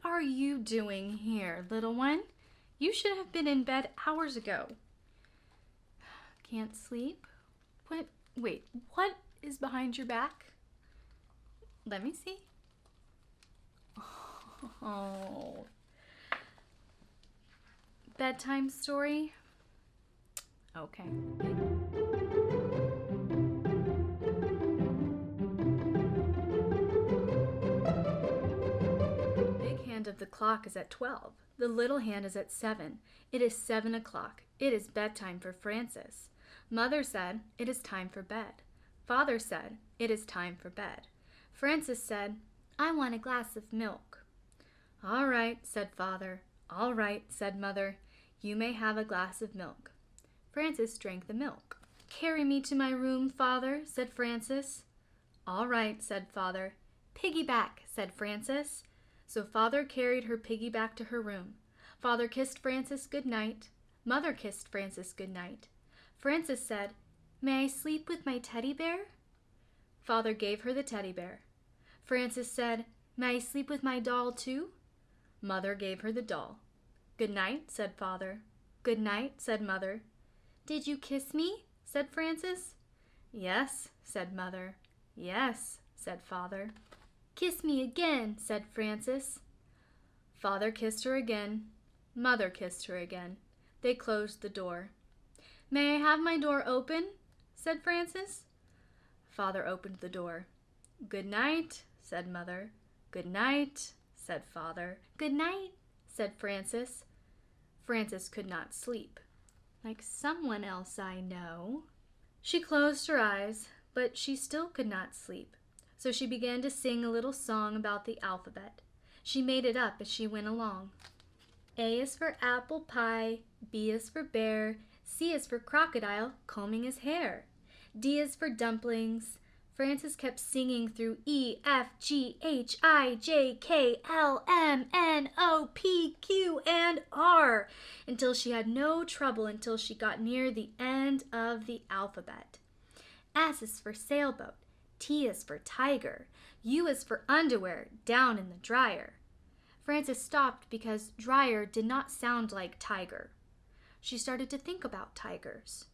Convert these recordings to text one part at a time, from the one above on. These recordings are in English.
are you doing here, little one? You should have been in bed hours ago. Can't sleep? Wait, what is behind your back? Let me see. Oh. Bedtime story? Okay. Big hand of the clock is at 12. The little hand is at 7. It is 7 o'clock. It is bedtime for Francis. Mother said, it is time for bed. Father said, it is time for bed. Francis said, I want a glass of milk. All right, said Father. All right, said Mother. You may have a glass of milk. Francis drank the milk. Carry me to my room, Father, said Francis. All right, said Father. Piggyback, said Francis. So Father carried her piggyback to her room. Father kissed Francis good night. Mother kissed Francis good night. Francis said, May I sleep with my teddy bear? Father gave her the teddy bear. Francis said, May I sleep with my doll too? Mother gave her the doll. Good night, said Father. Good night, said Mother. Did you kiss me? Said Francis. Yes, said Mother. Yes, said Father. Kiss me again, said Francis. Father kissed her again. Mother kissed her again. They closed the door. May I have my door open? Said Francis. Father opened the door. Good night, said Mother. Good night, said Father. Good night, said Francis. Francis could not sleep. Like someone else I know. She closed her eyes, but she still could not sleep. So she began to sing a little song about the alphabet. She made it up as she went along. A is for apple pie, B is for bear, C is for crocodile combing his hair. D is for dumplings. Francis kept singing through E, F, G, H, I, J, K, L, M, N, O, P, Q, and R until she had no trouble until she got near the end of the alphabet. S is for sailboat. T is for tiger. U is for underwear down in the dryer. Francis stopped because dryer did not sound like tiger. She started to think about tigers.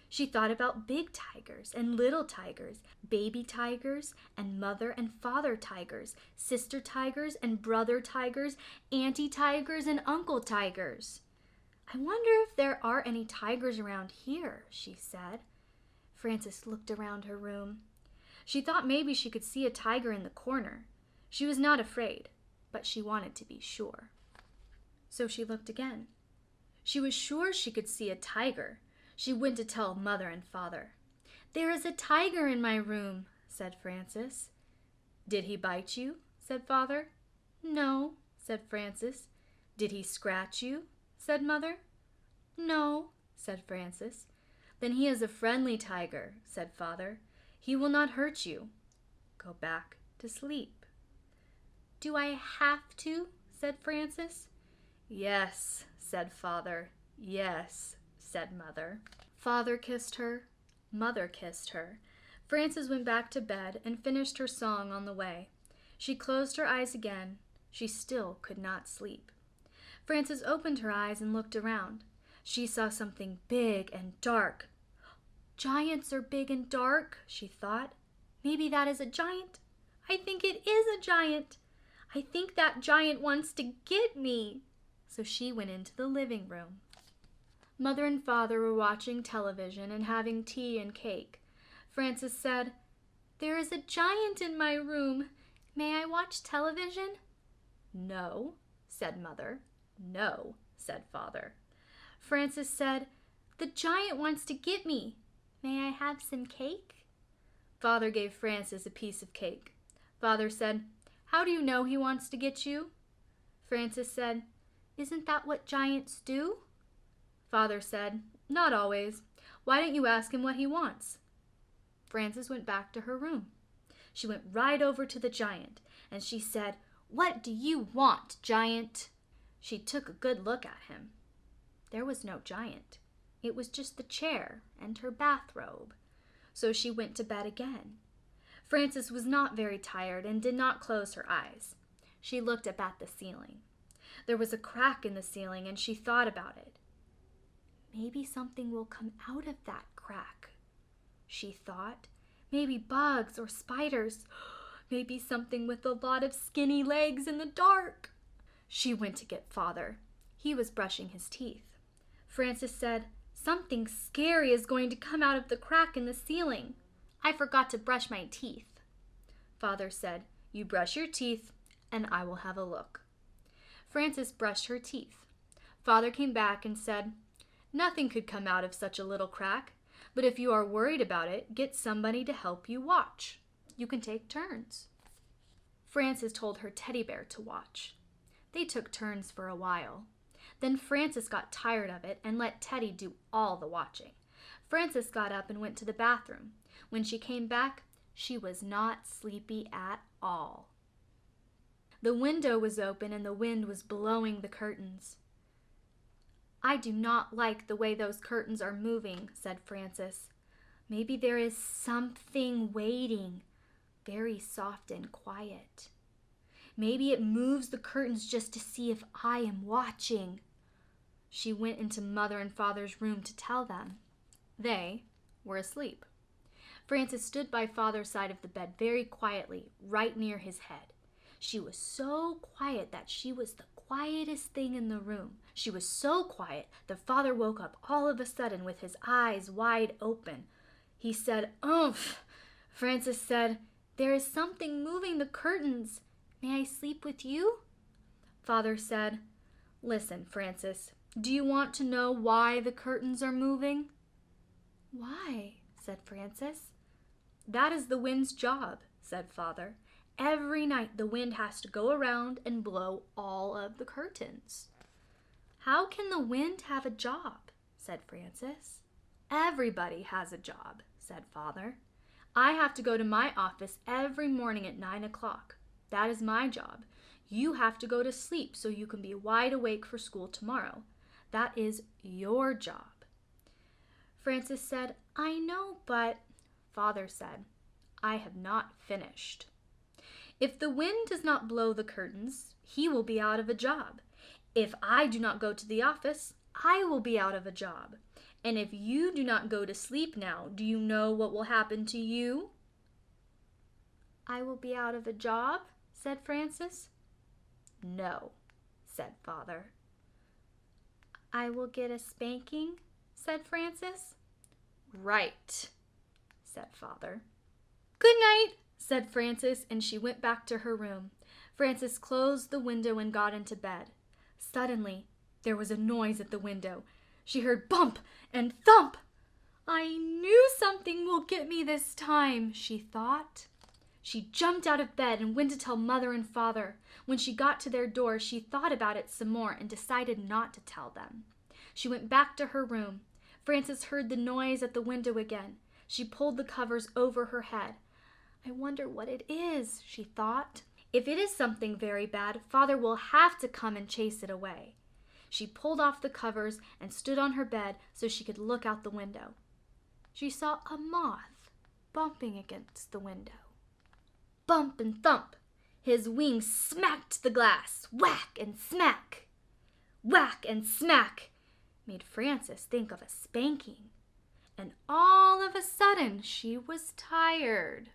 She thought about big tigers and little tigers, baby tigers and mother and father tigers, sister tigers and brother tigers, auntie tigers and uncle tigers. I wonder if there are any tigers around here, she said. Francis looked around her room. She thought maybe she could see a tiger in the corner. She was not afraid, but she wanted to be sure. So she looked again. She was sure she could see a tiger. She went to tell Mother and Father. There is a tiger in my room, said Francis. Did he bite you? Said Father. No, said Francis. Did he scratch you? Said Mother. No, said Francis. Then he is a friendly tiger, said Father. He will not hurt you. Go back to sleep. Do I have to? Said Francis. Yes, said Father. Yes, said Mother. Father kissed her. Mother kissed her. Francis went back to bed and finished her song on the way. She closed her eyes again. She still could not sleep. Francis opened her eyes and looked around. She saw something big and dark. Giants are big and dark, she thought. Maybe that is a giant. I think it is a giant. I think that giant wants to get me. So she went into the living room. Mother and Father were watching television and having tea and cake. Francis said, There is a giant in my room. May I watch television? No, said Mother. No, said Father. Francis said, The giant wants to get me. May I have some cake? Father gave Francis a piece of cake. Father said, How do you know he wants to get you? Francis said, Isn't that what giants do? Father said, Not always. Why don't you ask him what he wants? Francis went back to her room. She went right over to the giant, and she said, What do you want, giant? She took a good look at him. There was no giant. It was just the chair and her bathrobe. So she went to bed again. Francis was not very tired and did not close her eyes. She looked up at the ceiling. There was a crack in the ceiling, and she thought about it. Maybe something will come out of that crack, she thought. Maybe bugs or spiders. Maybe something with a lot of skinny legs in the dark. She went to get Father. He was brushing his teeth. Frances said, "Something scary is going to come out of the crack in the ceiling. I forgot to brush my teeth." Father said, "You brush your teeth, and I will have a look." Frances brushed her teeth. Father came back and said, "Nothing could come out of such a little crack, but if you are worried about it, get somebody to help you watch. You can take turns." Frances told her teddy bear to watch. They took turns for a while. Then Frances got tired of it and let Teddy do all the watching. Frances got up and went to the bathroom. When she came back, she was not sleepy at all. The window was open and the wind was blowing the curtains. "I do not like the way those curtains are moving," said Frances. "Maybe there is something waiting, very soft and quiet. Maybe it moves the curtains just to see if I am watching." She went into Mother and Father's room to tell them. They were asleep. Frances stood by Father's side of the bed very quietly, right near his head. She was so quiet that she was the quietest thing in the room. She was so quiet that Father woke up all of a sudden with his eyes wide open. He said, "Umph." Frances said, "There is something moving the curtains. May I sleep with you?" Father said, "Listen, Frances, do you want to know why the curtains are moving?" "Why?" said Frances. "That is the wind's job," said Father. "Every night the wind has to go around and blow all of the curtains." "How can the wind have a job?" said Frances. "Everybody has a job," said Father. "I have to go to my office every morning at 9 o'clock. That is my job. You have to go to sleep so you can be wide awake for school tomorrow. That is your job." Frances said, "I know, but..." Father said, "I have not finished. If the wind does not blow the curtains, he will be out of a job. If I do not go to the office, I will be out of a job. And if you do not go to sleep now, do you know what will happen to you?" "I will be out of a job?" said Frances. "No," said Father. "I will get a spanking?" said Frances. "Right," said Father. "Good night," said Frances, and she went back to her room. Frances closed the window and got into bed. Suddenly, there was a noise at the window. She heard bump and thump. "I knew something will get me this time," she thought. She jumped out of bed and went to tell Mother and Father. When she got to their door, she thought about it some more and decided not to tell them. She went back to her room. Frances heard the noise at the window again. She pulled the covers over her head. "I wonder what it is," she thought. "If it is something very bad, Father will have to come and chase it away." She pulled off the covers and stood on her bed so she could look out the window. She saw a moth bumping against the window. Bump and thump. His wings smacked the glass. Whack and smack. Whack and smack made Frances think of a spanking. And all of a sudden she was tired.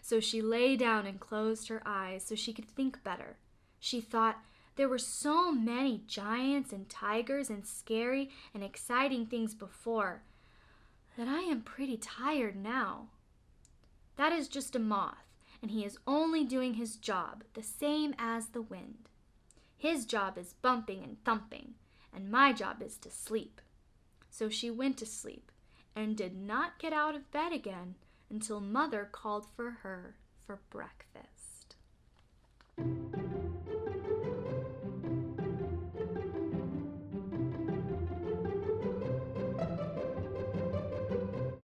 So she lay down and closed her eyes so she could think better. She thought, there were so many giants and tigers and scary and exciting things before that I am pretty tired now. That is just a moth, and he is only doing his job, the same as the wind. His job is bumping and thumping, and my job is to sleep. So she went to sleep and did not get out of bed again until Mother called for her for breakfast.